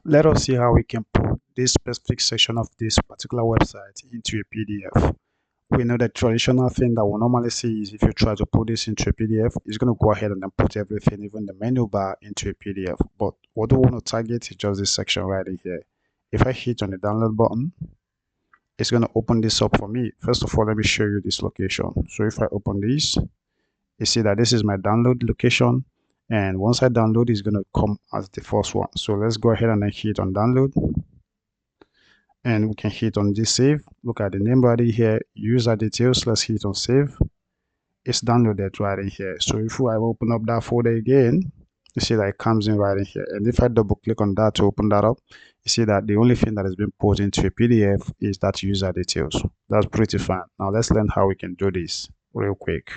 Let us see how we can put this specific section of this particular website into a PDF. We know the traditional thing that we normally see is if you try to put this into a PDF, it's going to go ahead and then put everything, even the menu bar, into a PDF. But what we want to target is just this section right in here. If I hit on the download button, it's going to open this up for me. First of all, let me show you this location. So if I open this, you see that this is my download location. And once I download, it's going to come as the first one. So let's go ahead and then hit on download. And we can hit on this save. Look at the name right in here, user details. Let's hit on save. It's downloaded right in here. So if I open up that folder again, you see that it comes in right in here. And if I double click on that to open that up, you see that the only thing that has been put into a PDF is that user details. That's pretty fun. Now let's learn how we can do this real quick.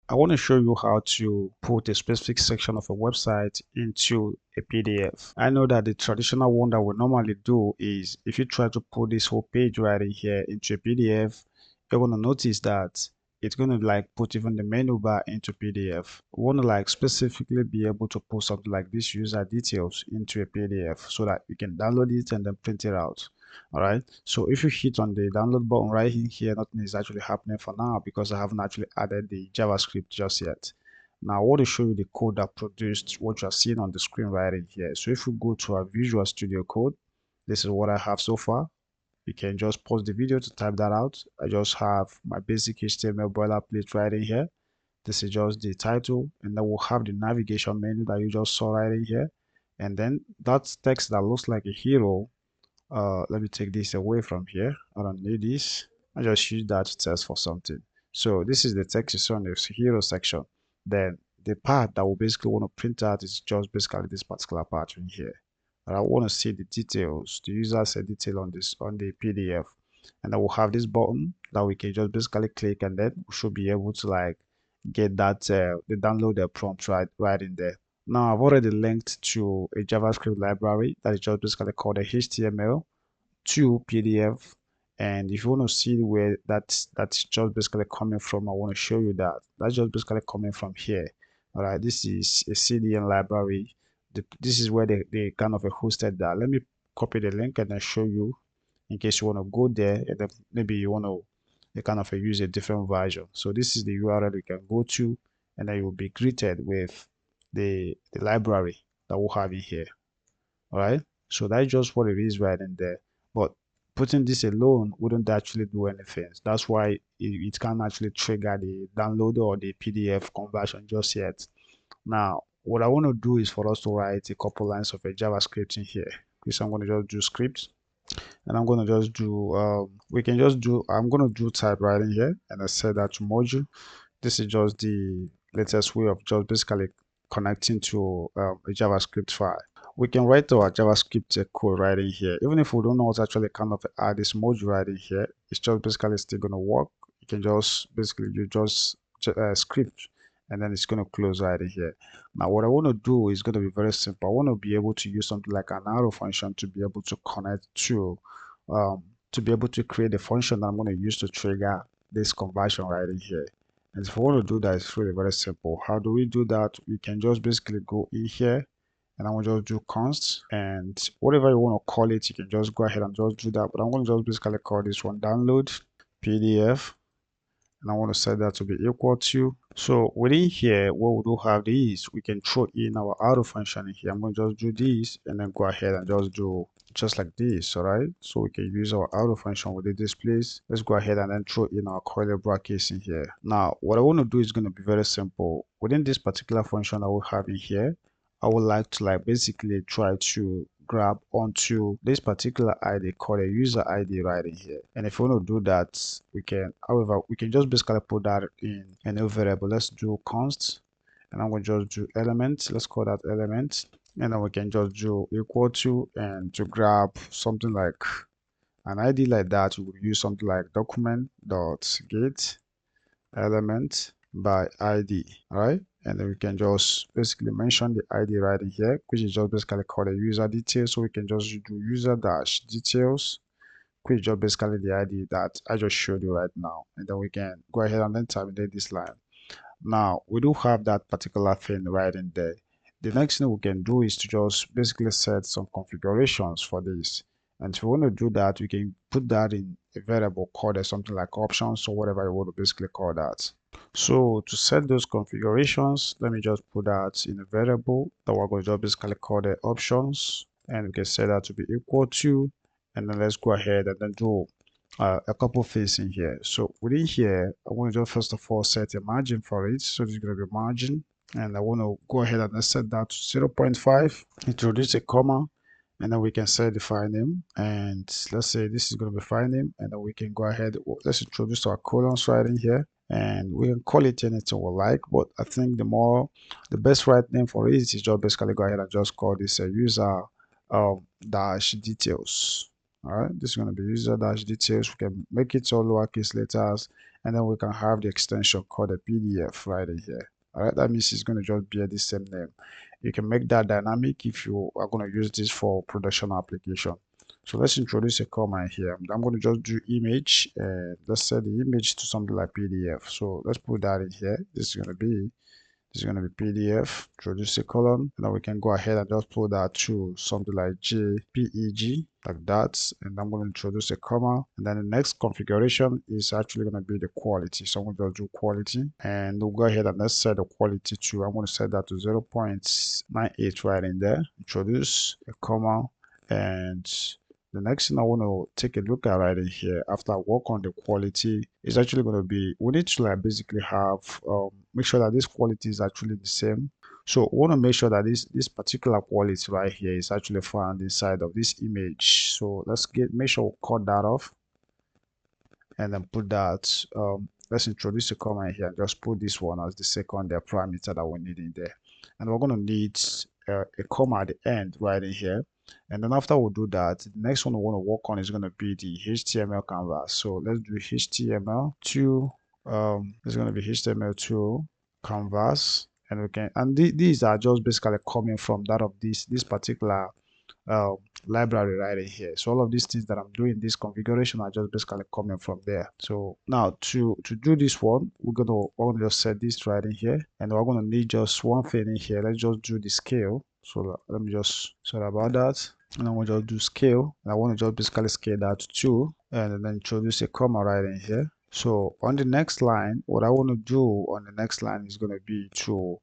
I want to show you how to put a specific section of a website into a PDF. I know that the traditional one that we normally do is if you try to put this whole page right in here into a PDF, you're going to notice that it's going to like put even the menu bar into PDF. We want to like specifically be able to put something like this user details into a PDF so that you can download it and then print it out. All right, so if you hit on the download button right in here, nothing is actually happening for now because I haven't actually added the JavaScript just yet. Now I want to show you the code that produced what you're seeing on the screen right in here. So if we go to our Visual Studio Code, this is what I have so far. You can just pause the video to type that out. I just have my basic HTML boilerplate right in here. This is just the title, and then we'll have the navigation menu that you just saw right in here. And then that's text that looks like a hero. Let me take this away from here. I don't need this. I just use that to test for something. So this is the text you saw in the hero section. Then the part that we basically want to print out is just basically this particular part in here. And I want to see the details. The user set detail on this on the PDF, and then we'll have this button that we can just basically click, and then we should be able to like get that the download the prompt right in there. Now I've already linked to a JavaScript library that is just basically called a HTML to PDF. And if you want to see where that's just basically coming from, I want to show you that. That's just basically coming from here. All right, this is a CDN library. This is where they kind of hosted that. Let me copy the link and then show you in case you want to go there and then maybe you want to kind of use a different version. So this is the URL you can go to, and then you will be greeted with the library that we'll have in here. All right, so that's just what it is right in there. But putting this alone wouldn't actually do anything. That's why it can't actually trigger the download or the PDF conversion just yet. Now what I want to do is for us to write a couple lines of a JavaScript in here, which I'm going to just do script, and I'm going to just do we can just do I'm going to do type right in here, and I set that to module. This is just the latest way of just basically connecting to a JavaScript file. We can write our JavaScript code right in here. Even if we don't know what actually kind of add this module right in here, it's just basically still going to work. You can just basically you just script, and then it's going to close right in here. Now what I want to do is going to be very simple. I want to be able to use something like an arrow function to be able to connect to be able to create a function that I'm going to use to trigger this conversion right in here. And if we want to do that, it's really very simple. How do we do that? We can just basically go in here, and I will just do const, and whatever you want to call it, you can just go ahead and just do that. But I'm going to just basically call this one download PDF, and I want to set that to be equal to. So within here, what we do have is we can throw in our arrow function in here. I'm going to just do this and then go ahead and just do just like this. All right, so we can use our arrow function within this place. Let's go ahead and then throw in our curly brackets in here. Now what I want to do is going to be very simple. Within this particular function I will have in here, I would like to like basically try to grab onto this particular ID called a user ID right in here. And if we want to do that, we can, however, we can just basically put that in a new variable. Let's do const, and I'm going to just do element. Let's call that element, and then we can just do equal to, and to grab something like an ID like that, we will use something like document dot get element by ID. All right, and then we can just basically mention the ID right in here, which is just basically called a user detail. So we can just do user dash details, which is just basically the ID that I just showed you right now, and then we can go ahead and then terminate this line. Now we do have that particular thing right in there, the next thing we can do is to just basically set some configurations for this. And if we want to do that, we can put that in a variable called something like options or whatever you want to basically call that. So to set those configurations, let me just put that in a variable that we're going to just basically call the options, and we can set that to be equal to, and then let's go ahead and then do a couple things in here. So within here, I want to just first of all set a margin for it. So this is going to be margin, and I want to go ahead and set that to 0.5, introduce a comma, and then we can set the file name, and let's say this is going to be file name, and then we can go ahead, let's introduce our colons right in here, and we can call it anything we like, but I think the best right name for it is just basically go ahead and just call this a user dash details. All right, this is going to be user dash details. We can make it all lowercase letters, and then we can have the extension called a PDF right in here. All right, that means it's going to just bear the same name. You can make that dynamic if you are going to use this for production application. So let's introduce a comma here. I'm going to just do image, and let's set the image to something like PDF. So let's put that in here. This is going to be PDF, introduce a colon, and then we can go ahead and just put that to something like JPEG, like that. And I'm going to introduce a comma, and then the next configuration is actually going to be the quality. So I'm going to just do quality, and we'll go ahead and let's set the quality to, I'm going to set that to 0.98 right in there, introduce a comma, and the next thing I want to take a look at right in here after I work on the quality is actually going to be, we need to like basically have, make sure that this quality is actually the same. So we want to make sure that this particular quality right here is actually found inside of this image. So let's make sure we cut that off and then put that, let's introduce a comma here and just put this one as the second parameter that we need in there. And we're going to need a comma at the end right in here. And then after we do that, the next one we want to work on is going to be the HTML canvas. So let's do HTML2. It's going to be HTML2 canvas, and we can, and these are just basically coming from that of this particular library right in here. So all of these things that I'm doing, this configuration are just basically coming from there. So now to do this one, we're gonna just set this right in here, and we're gonna need just one thing in here. Let's just do the scale. So let me just sorry about that. And I want to just do scale, and I want to just basically scale that to 2, and then introduce a comma right in here. So on the next line, what I want to do on the next line is going to be to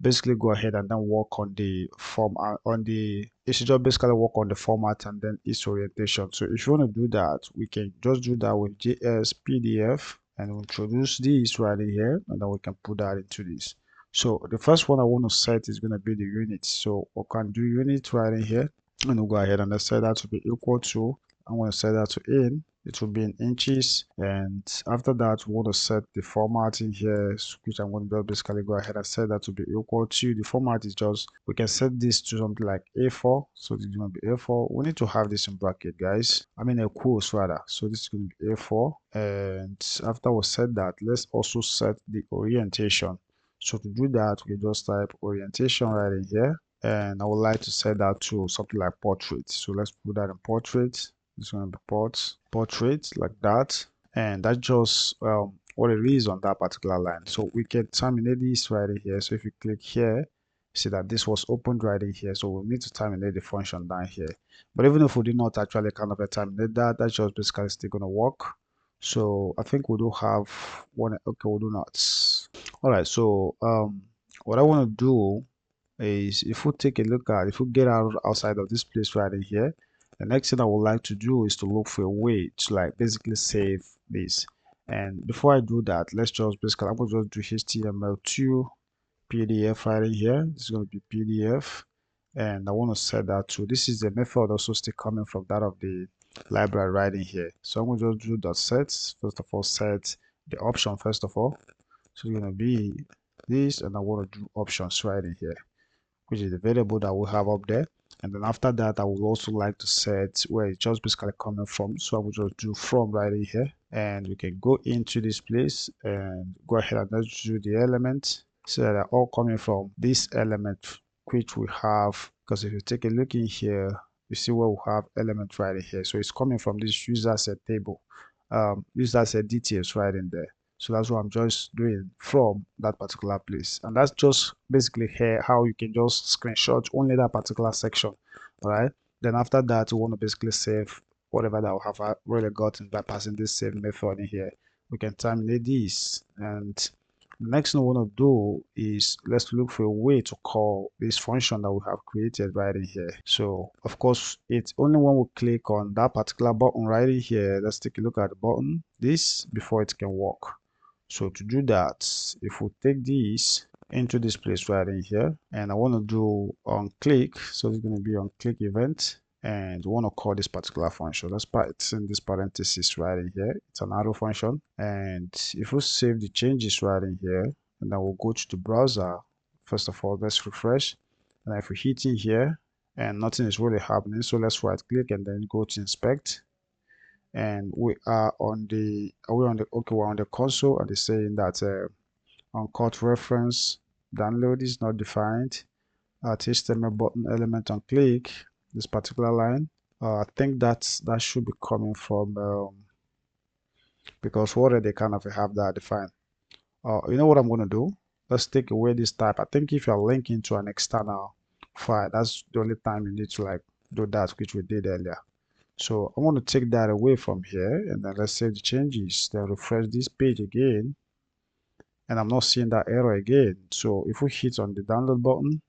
basically go ahead and then work on the form, it should just basically work on the format and then its orientation. So if you want to do that, we can just do that with JSPDF, and we'll introduce this right in here, and then we can put that into this. So the first one I want to set is going to be the unit. So we can do unit right in here, and we'll go ahead and let's set that to be equal to, I'm going to set that to in, it will be in inches, and after that we want to set the format in here, which I'm going to basically go ahead and set that to be equal to, the format is just, we can set this to something like A4, so this is going to be A4. We need to have this in bracket, guys, I mean a quotes rather. So this is going to be A4, and after we set that, let's also set the orientation. So to do that, we just type orientation right in here, and I would like to set that to something like portrait. So let's put that in portrait. It's going to be portrait like that, and that's just what it is on that particular line. So we can terminate this right in here. So if you click here, see that this was opened right in here, so we'll need to terminate the function down here. But even if we did not actually kind of terminate that, that's just basically still going to work. So I think we do have one. Okay, we do not. All right, so what I want to do is, if we take a look at, if we get outside of this place right in here, the next thing I would like to do is to look for a way to like basically save this. And before I do that, let's just basically, I'm going to just do HTML2 PDF right in here. This is going to be PDF, and I want to set that to, this is the method also still coming from that of the library right in here. So I'm going to just do dot set. First of all, set the option first of all. So it's going to be this, and I want to do options right in here, which is the variable that we have up there. And then after that, I would also like to set where it's just basically coming from. So I will just do from right in here, and we can go into this place and go ahead and let's do the element. So they're all coming from this element which we have, because if you take a look in here, you see where we have element right in here. So it's coming from this user set table, user set details right in there. So that's what I'm just doing from that particular place. And that's just basically here how you can just screenshot only that particular section. All right. Then after that, you want to basically save whatever that we have really gotten by passing this save method in here. We can terminate this. And the next thing we want to do is let's look for a way to call this function that we have created right in here. So of course, it's only when we click on that particular button right in here. Let's take a look at the button, this, before it can work. So to do that, if we take this into this place right in here, and I want to do on click, so it's going to be on click event, and we want to call this particular function. Let's put it in this parenthesis right in here. It's an arrow function. And if we save the changes right in here, and then we'll go to the browser. First of all, let's refresh. And if we hit in here and nothing is really happening, so let's right click and then go to inspect. And we are on the we're on the console, and it's saying that uncut reference download is not defined at HTML button element on click, this particular line. I think that should be coming from because we already kind of have that defined. You know what I'm going to do? Let's take away this type. I think if you're linking to an external file, that's the only time you need to like do that, which we did earlier. So I want to take that away from here, and then let's save the changes. Then refresh this page again, and I'm not seeing that error again. So if we hit on the download button,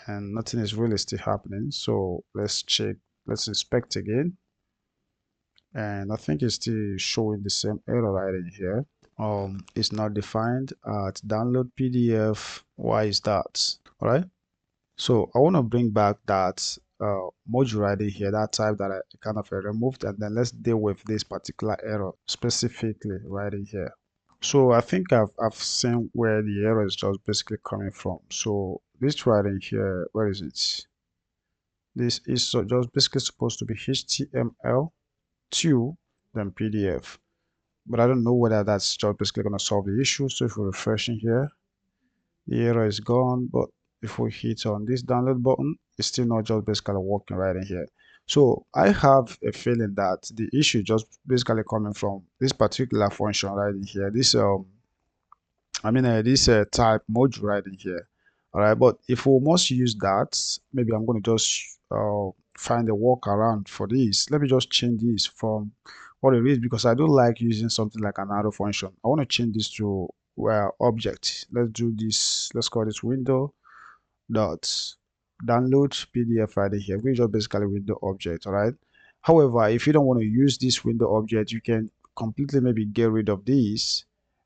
and nothing is really still happening, so let's check, let's inspect again, and I think it's still showing the same error right in here. It's not defined at download PDF. Why is that? All right. So I want to bring back that module right in here, that type that I kind of removed, and then let's deal with this particular error specifically right in here. So I think I've seen where the error is just basically coming from. So this right in here, where is it? This is so just basically supposed to be HTML2 then PDF. But I don't know whether that's just basically going to solve the issue. So if we're refreshing here, the error is gone. But if we hit on this download button, it's still not just basically working right in here. So I have a feeling that the issue just basically coming from this particular function right in here. This this type module right in here. All right, but if we must use that, maybe I'm going to just find a workaround for this. Let me just change this from what it is, because I don't like using something like an arrow function. I want to change this to object. Let's do this. Let's call this window dot download PDF right here. We just basically window object. All right. However, if you don't want to use this window object, you can completely maybe get rid of this,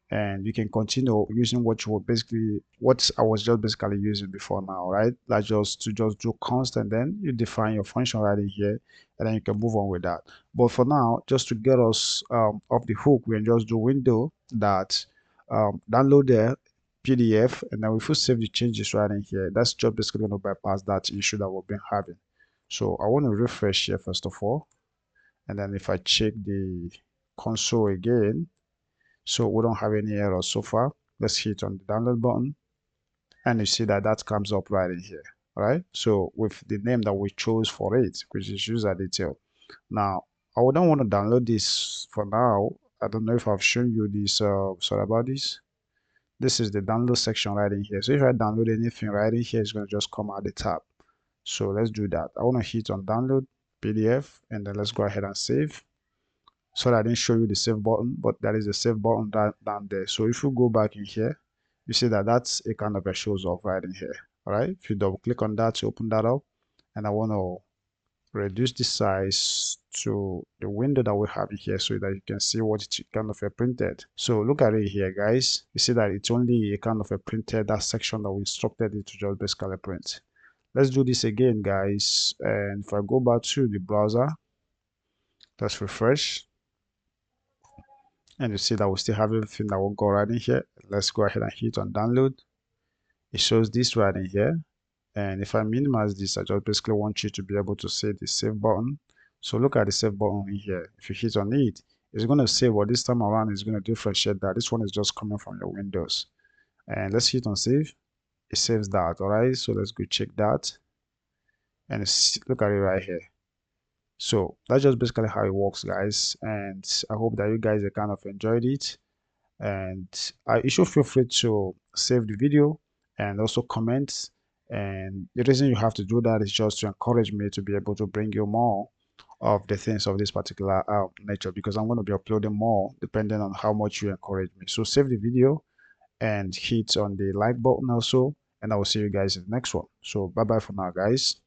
and you can continue using what I was just basically using before now, right? Like just to just do constant, then you define your function right in here, and then you can move on with that. But for now, just to get us off the hook, we can just do window that download the PDF, and then if we save the changes right in here, that's just basically going to bypass that issue that we've been having. So I want to refresh here first of all, and then if I check the console again, so we don't have any errors so far. Let's hit on the download button, and you see that that comes up right in here. All right, so with the name that we chose for it, which is user detail. Now I don't want to download this for now. I don't know if I've shown you this. Sorry about this. This is the download section right in here. So if I download anything right in here, it's going to just come out the tab. So let's do that. I want to hit on download PDF, and then let's go ahead and save. So that I didn't show you the save button, but that is the save button down there. So if you go back in here, you see that that's a kind of a shows off right in here. All right. If you double click on that to open that up, and I want to reduce the size to the window that we have in here so that you can see what it's kind of a printed. So look at it here, guys. You see that it's only a kind of a printed that section that we instructed it to just basically print. Let's do this again, guys. And if I go back to the browser, let's refresh, and you see that we still have everything that will go right in here. Let's go ahead and hit on download. It shows this right in here. And if I minimize this, I just basically want you to be able to see the save button. So look at the save button in here. If you hit on it, it's going to save, but this time around it's going to differentiate that this one is just coming from your Windows. And let's hit on save. It saves that. All right, so let's go check that, and look at it right here. So that's just basically how it works, guys, and I hope that you guys have kind of enjoyed it. And you should feel free to save the video and also comment. And the reason you have to do that is just to encourage me to be able to bring you more of the things of this particular nature, because I'm going to be uploading more depending on how much you encourage me. So save the video and hit on the like button also, and I will see you guys in the next one. So bye bye for now, guys.